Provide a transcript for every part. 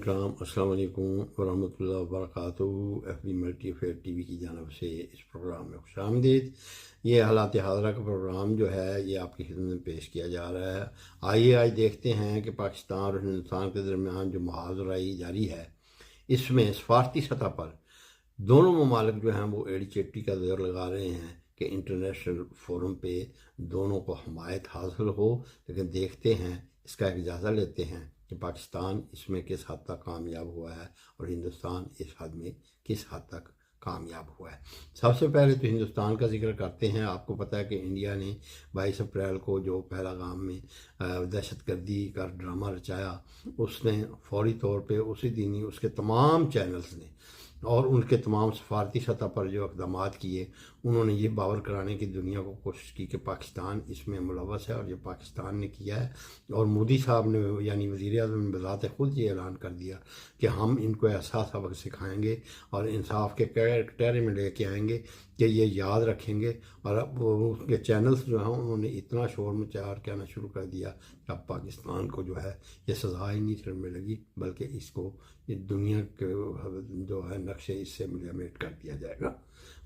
इकराम अस्सलाम वालेकुम वरहमतुल्लाहि वबरकातुहू। FB मल्टी अफेयर TV की जानब से इस प्रोग्राम में खुशामदीद। ये हालात हाज़रा का प्रोग्राम जो है ये आपकी खिदमत में पेश किया जा रहा है। आइए आज देखते हैं कि पाकिस्तान और हिंदुस्तान के दरमियान जो मुहावराई जारी है, इसमें सफारती सतह पर दोनों ममालिक जो हैं वो एड़ी चेपटी का जोर लगा रहे हैं कि इंटरनेशनल फोरम पे दोनों को हमायत हासिल हो। लेकिन देखते हैं, इसका एक जायज़ा लेते हैं कि पाकिस्तान इसमें किस हद तक कामयाब हुआ है और हिंदुस्तान इस हद में किस हद तक कामयाब हुआ है। सबसे पहले तो हिंदुस्तान का जिक्र करते हैं। आपको पता है कि इंडिया ने 22 अप्रैल को जो पहलगाम में दहशतगर्दी का ड्रामा रचाया, उसने फौरी तौर पे उसी दिन ही उसके तमाम चैनल्स ने और उनके तमाम सफारती सतह पर जो इक़दाम किए, उन्होंने ये बावर कराने की दुनिया को कोशिश की कि पाकिस्तान इसमें मुलव्वस है और ये पाकिस्तान ने किया है। और मोदी साहब ने यानी वज़ीर आज़म ने बज़ात ख़ुद ये ऐलान कर दिया कि हम इनको ऐसा सबक सिखाएंगे और इंसाफ के कटहरे में लेके आएंगे कि ये याद रखेंगे। और अब उनके चैनल्स जो हैं उन्होंने इतना शोर मचार कहना शुरू कर दिया कि अब पाकिस्तान को जो है ये सज़ा ही नहीं सिर्फ मिलेगी, बल्कि इसको ये दुनिया के जो है नक्शे इससे मिलामेट कर दिया जाएगा।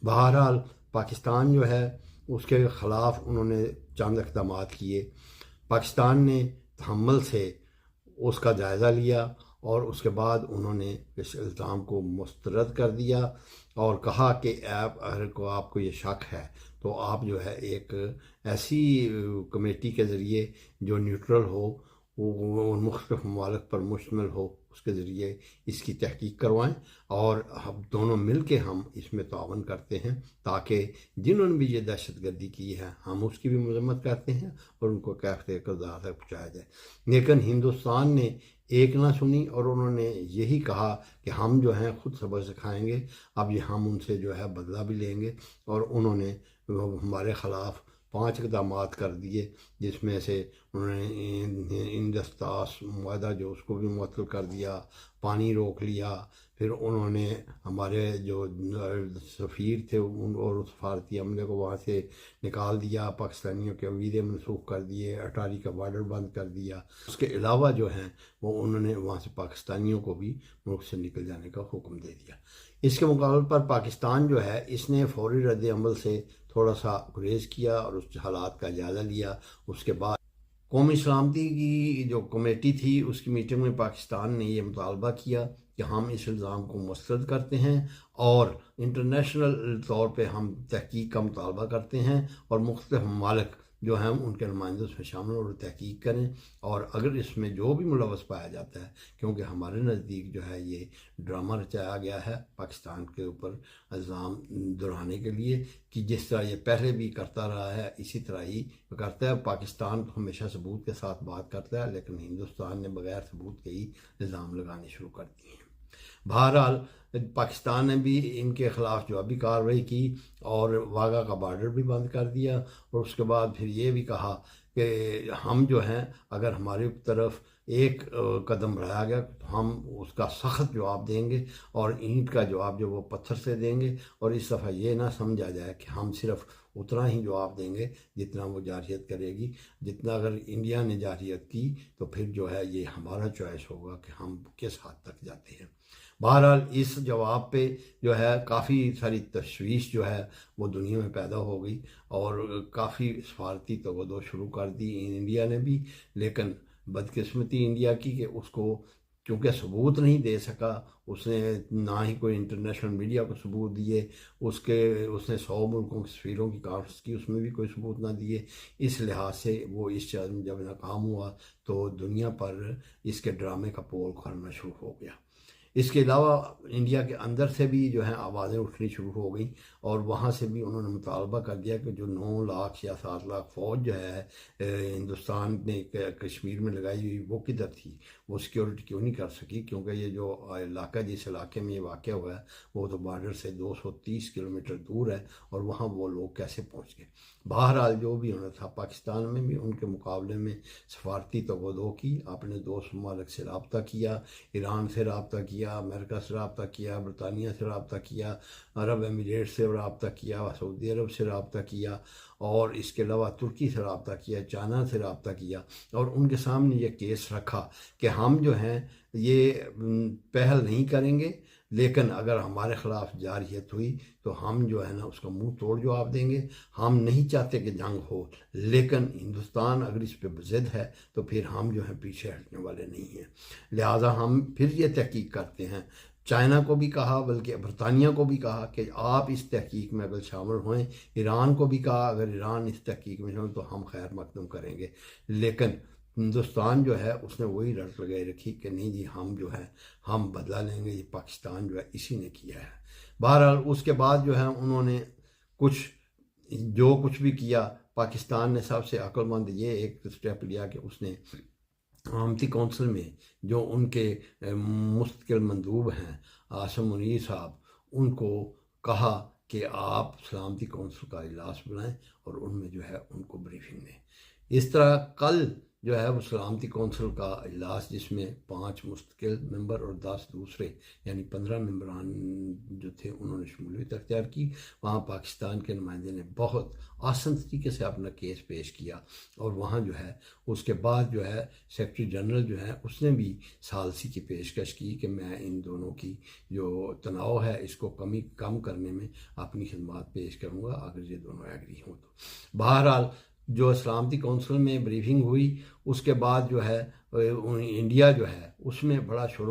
बहरहाल पाकिस्तान जो है उसके ख़िलाफ़ उन्होंने चंद इक़दाम किए। पाकिस्तान ने तहम्मुल से उसका जायज़ा लिया और उसके बाद उन्होंने इस इल्ज़ाम को मुस्तरद कर दिया और कहा कि आपको ये शक है तो आप जो है एक ऐसी कमेटी के ज़रिए जो न्यूट्रल हो, वो मुख्तलिफ ममालिक पर मुश्तमिल हो, उसके ज़रिए इसकी तहकीक करवाएं और हम दोनों मिल के हम इसमें तावन करते हैं ताकि जिन्होंने भी ये दहशतगर्दी की है हम उसकी भी मजम्मत करते हैं और उनको कैफ़े क़ज़ा तक पहुँचाया जाए। लेकिन हिंदुस्तान ने एक ना सुनी और उन्होंने यही कहा कि हम जो हैं ख़ुद सबक सिखाएँगे, अब ये हम उनसे जो है बदला भी लेंगे। और उन्होंने हमारे ख़िलाफ़ 5 इक़दाम कर दिए, जिसमें से उन्होंने इंदस्तास मुआहदा जो उसको भी मुअत्तल कर दिया, पानी रोक लिया। फिर उन्होंने हमारे जो सफ़ीर थे उन और सफारती अमले को वहाँ से निकाल दिया, पाकिस्तानियों के वीज़े मनसूख कर दिए, अटारी का बॉर्डर बंद कर दिया। उसके अलावा जो हैं वो उन्होंने वहाँ से पाकिस्तानियों को भी मुल्क से निकल जाने का हुक्म दे दिया। इसके मुकाबले पर पाकिस्तान जो है इसने फौरी रद्द अमल से थोड़ा सा गुरेज किया और उस हालात का जायज़ा लिया। उसके बाद कौमी सलामती की जो कमेटी थी उसकी मीटिंग में पाकिस्तान ने यह मुतालबा किया कि हम इस इल्ज़ाम को मुस्तरद करते हैं और इंटरनेशनल तौर पे हम तहकीक का मुतालबा करते हैं और मुख्तलिफ ममालिक जो हैं उनके नुमाइंदों से शामिल और तहकीक करें। और अगर इसमें जो भी मुलव्वस पाया जाता है, क्योंकि हमारे नज़दीक जो है ये ड्रामा रचाया गया है पाकिस्तान के ऊपर इल्ज़ाम दोहराने के लिए कि जिस तरह ये पहले भी करता रहा है इसी तरह ही करता है। पाकिस्तान हमेशा सबूत के साथ बात करता है, लेकिन हिंदुस्तान ने बग़ैर सबूत के ही इल्ज़ाम लगाने शुरू कर दिए हैं। बहरहाल पाकिस्तान ने भी इनके ख़िलाफ़ जवाबी कार्रवाई की और वाघा का बॉर्डर भी बंद कर दिया। और उसके बाद फिर ये भी कहा कि हम जो हैं अगर हमारी तरफ एक कदम बढ़ाया गया तो हम उसका सख्त जवाब देंगे और ईंट का जवाब जो वो पत्थर से देंगे। और इस दफ़ा ये ना समझा जाए कि हम सिर्फ उतना ही जवाब देंगे जितना वो जारियत करेगी। जितना अगर इंडिया ने जारियत की तो फिर जो है ये हमारा चॉइस होगा कि हम किस हद तक जाते हैं। बहरहाल इस जवाब पे जो है काफ़ी सारी तशवीश जो है वो दुनिया में पैदा हो गई और काफ़ी सफारती तवज्जो शुरू कर दी इंडिया ने भी। लेकिन बदकिस्मती इंडिया की कि उसको क्योंकि सबूत नहीं दे सका, उसने ना ही कोई इंटरनेशनल मीडिया को सबूत दिए, उसने 100 मुल्कों के सफ़ीरों की कॉन्फ्रेंस की, उसमें भी कोई सबूत ना दिए। इस लिहाज से वो इस जब नाकाम हुआ तो दुनिया पर इसके ड्रामे का पोल खुलना शुरू हो गया। इसके अलावा इंडिया के अंदर से भी जो है आवाज़ें उठनी शुरू हो गई और वहाँ से भी उन्होंने मुतालबा कर दिया कि जो 9 लाख या 7 लाख फ़ौज जो है हिंदुस्तान ने कश्मीर में लगाई हुई वो किधर थी, वो सिक्योरिटी क्यों नहीं कर सकी। क्योंकि ये जो इलाका जिस इलाके में ये वाक़या हुआ है वो तो बॉर्डर से 230 किलोमीटर दूर है और वहाँ वो लोग कैसे पहुँच गए। बहरहाल जो भी होना था, पाकिस्तान में भी उनके मुकाबले में सफारती तवज्जो की, अपने दोस्त ममालिक से रब्ता किया, ईरान से रब्ता किया, किया, अमेरिका से रब्ता किया, बरतानिया से रब्ता किया, अरब एमिरेट से रब्ता किया, सऊदी अरब से रब्ता किया, और इसके अलावा तुर्की से रब्ता किया, चाइना से रब्ता किया, और उनके सामने ये केस रखा कि हम जो हैं ये पहल नहीं करेंगे, लेकिन अगर हमारे ख़िलाफ़ जारहियत हुई तो हम जो है ना उसका मुंह तोड़ जवाब देंगे। हम नहीं चाहते कि जंग हो, लेकिन हिंदुस्तान अगर इस पर ज़िद है तो फिर हम जो है पीछे हटने वाले नहीं हैं। लिहाजा हम फिर ये तहकीक करते हैं, चाइना को भी कहा, बल्कि बरतानिया को भी कहा कि आप इस तहकीक में अगर शामिल हों। ईरान को भी कहा अगर ईरान इस तहकीक में शामिल तो हम खैर मकदम करेंगे। लेकिन हिंदुस्तान जो है उसने वही रट लगाई रखी कि नहीं जी, हम जो है हम बदला लेंगे, ये पाकिस्तान जो है इसी ने किया है। बहरहाल उसके बाद जो है उन्होंने कुछ जो कुछ भी किया, पाकिस्तान ने सबसे अक्लमंद ये एक स्टेप लिया कि उसने सलामती कौंसिल में जो उनके मुस्तकिल मंदूब हैं आसम मुनीर साहब, उनको कहा कि आप सलामती कौंसिल का इजलास बुलाएं और उनमें जो है उनको ब्रीफिंग दें। इस तरह कल जो है वो सलामती कौंसिल का इजलास, जिसमें 5 मुस्तकिल मेंबर और 10 दूसरे यानी 15 मेंबरान जो थे उन्होंने शमूलियत अख्तियार की। वहाँ पाकिस्तान के नुमाइंदे ने बहुत आसान तरीके से अपना केस पेश किया, और वहाँ जो है उसके बाद जो है सेक्रेटरी जनरल जो है उसने भी सालसी की पेशकश की कि मैं इन दोनों की जो तनाव है इसको कम करने में अपनी खिदमत पेश करूँगा अगर ये दोनों एग्री हों तो। बहरहाल जो सलामती कौंसिल में ब्रीफिंग हुई उसके बाद जो है इंडिया जो है उसमें बड़ा शोर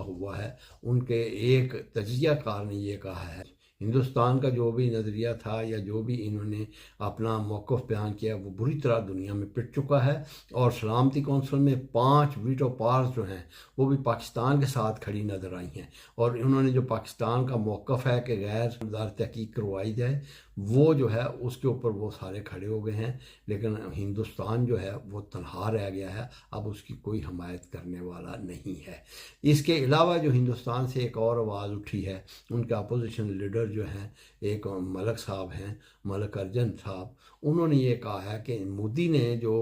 हुआ है। उनके एक तजियाकार ने ये कहा है हिंदुस्तान का जो भी नज़रिया था या जो भी इन्होंने अपना मौक़िफ़ बयान किया वो बुरी तरह दुनिया में पिट चुका है, और सलामती कौंसिल में 5 वीटो पावर्स जो हैं वो भी पाकिस्तान के साथ खड़ी नज़र आई हैं, और इन्होंने जो पाकिस्तान का मौक़िफ़ है कि गैर ज़िम्मेदार तहकीक करवाई जाए वो जो है उसके ऊपर वो सारे खड़े हो गए हैं। लेकिन हिंदुस्तान जो है वो तनहा रह गया है, अब उसकी कोई हमायत करने वाला नहीं है। इसके अलावा जो हिंदुस्तान से एक और आवाज़ उठी है, उनके अपोजिशन लीडर जो हैं एक मलक साहब हैं, मलक अर्जन साहब, उन्होंने ये कहा है कि मोदी ने जो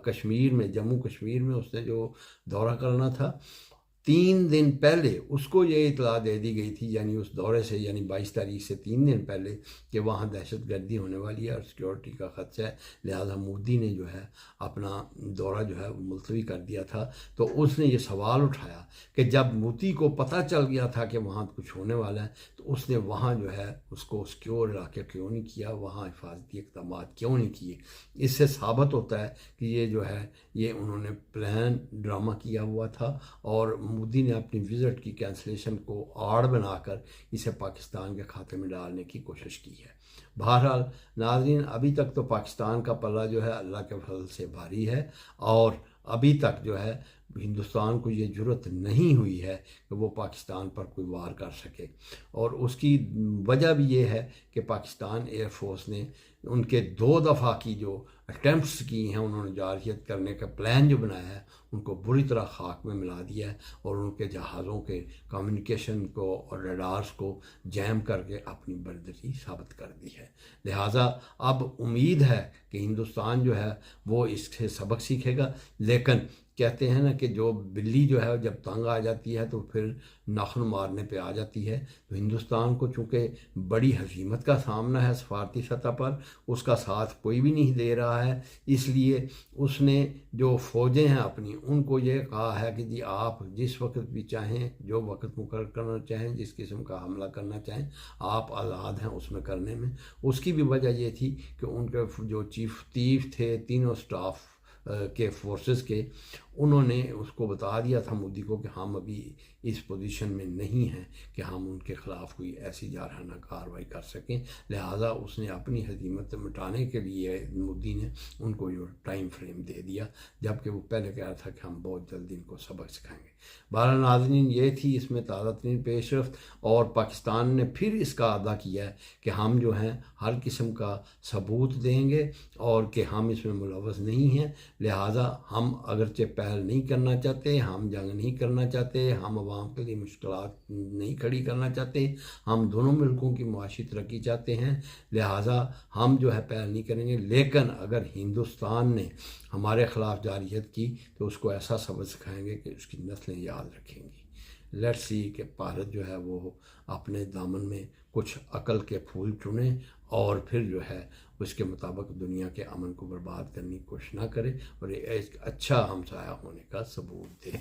कश्मीर में जम्मू कश्मीर में उसने जो दौरा करना था 3 दिन पहले उसको ये इतला दे दी गई थी, यानी उस दौरे से यानी 22 तारीख से 3 दिन पहले कि वहाँ दहशत गर्दी होने वाली है और सिक्योरिटी का ख़दशा है। लिहाजा मोदी ने जो है अपना दौरा जो है वो मुलतवी कर दिया था। तो उसने ये सवाल उठाया कि जब मोदी को पता चल गया था कि वहाँ कुछ होने वाला है तो उसने वहाँ जो है उसको सिक्योर इलाके क्यों नहीं किया, वहाँ हिफाजती इक़दाम क्यों नहीं किए। इससे साबित होता है कि ये जो है ये उन्होंने प्लान ड्रामा किया हुआ था, और मोदी ने अपनी विज़िट की कैंसलेशन को आड़ बनाकर इसे पाकिस्तान के खाते में डालने की कोशिश की है। बहरहाल नाज़रीन, अभी तक तो पाकिस्तान का पल्ला जो है अल्लाह के फजल से भारी है, और अभी तक जो है हिंदुस्तान को ये ज़रूरत नहीं हुई है कि वो पाकिस्तान पर कोई वार कर सके। और उसकी वजह भी ये है कि पाकिस्तान एयरफोर्स ने उनके 2 दफ़ा की जो अटैम्प्ट्स की हैं, उन्होंने जारहियत करने का प्लान जो बनाया है उनको बुरी तरह खाक में मिला दिया है, और उनके जहाज़ों के कम्युनिकेशन को और रडार्स को जैम करके अपनी बर्दरी साबित कर दी है। लिहाजा अब उम्मीद है कि हिंदुस्तान जो है वो इससे सबक सीखेगा। लेकिन कहते हैं ना कि जो बिल्ली जो है जब तंग आ जाती है तो फिर नाखून मारने पे आ जाती है। तो हिंदुस्तान को चूँकि बड़ी हज़ीमत का सामना है सफारती सतह पर, उसका साथ कोई भी नहीं दे रहा है, इसलिए उसने जो फ़ौजें हैं अपनी उनको ये कहा है कि जी आप जिस वक्त भी चाहें, जो वक्त मुकर्रर करना चाहें, जिस किस्म का हमला करना चाहें, आप आज़ाद हैं उसमें करने में। उसकी भी वजह ये थी कि उनके जो चीफ थे तीनों स्टाफ के फोर्सेस के, उन्होंने उसको बता दिया था मोदी को कि हम अभी इस पोजीशन में नहीं हैं कि हम उनके ख़िलाफ़ कोई ऐसी जारहाना कार्रवाई कर सकें। लिहाजा उसने अपनी हज़ीमत मिटाने के लिए मोदी ने उनको जो टाइम फ्रेम दे दिया, जबकि वो पहले कह रहा था कि हम बहुत जल्दी इनको सबक सिखाएंगे। बहरहाल नाज़रीन, ये थी इसमें ताज़ा तरीन पेशरफ्त, और पाकिस्तान ने फिर इसका अदा किया है कि हम जो हैं हर किस्म का सबूत देंगे और कि हम इसमें मुलव्वस नहीं हैं। लिहाजा हम अगरचे पहल नहीं करना चाहते, हम जंग नहीं करना चाहते, हम अवाम के लिए मुश्किलात नहीं खड़ी करना चाहते, हम दोनों मुल्कों की मुआशी तरक्की चाहते हैं। लिहाजा हम जो है पहल नहीं करेंगे। लेकिन अगर हिंदुस्तान ने हमारे ख़िलाफ़ जारहियत की तो उसको ऐसा सबक सिखाएंगे कि उसकी नस्लें याद रखेंगी। लेट्स सी कि भारत जो है वो अपने दामन में कुछ अकल के फूल चुने और फिर जो है उसके मुताबिक दुनिया के अमन को बर्बाद करने की कोशिश ना करे और एक अच्छा हमसाया होने का सबूत दे।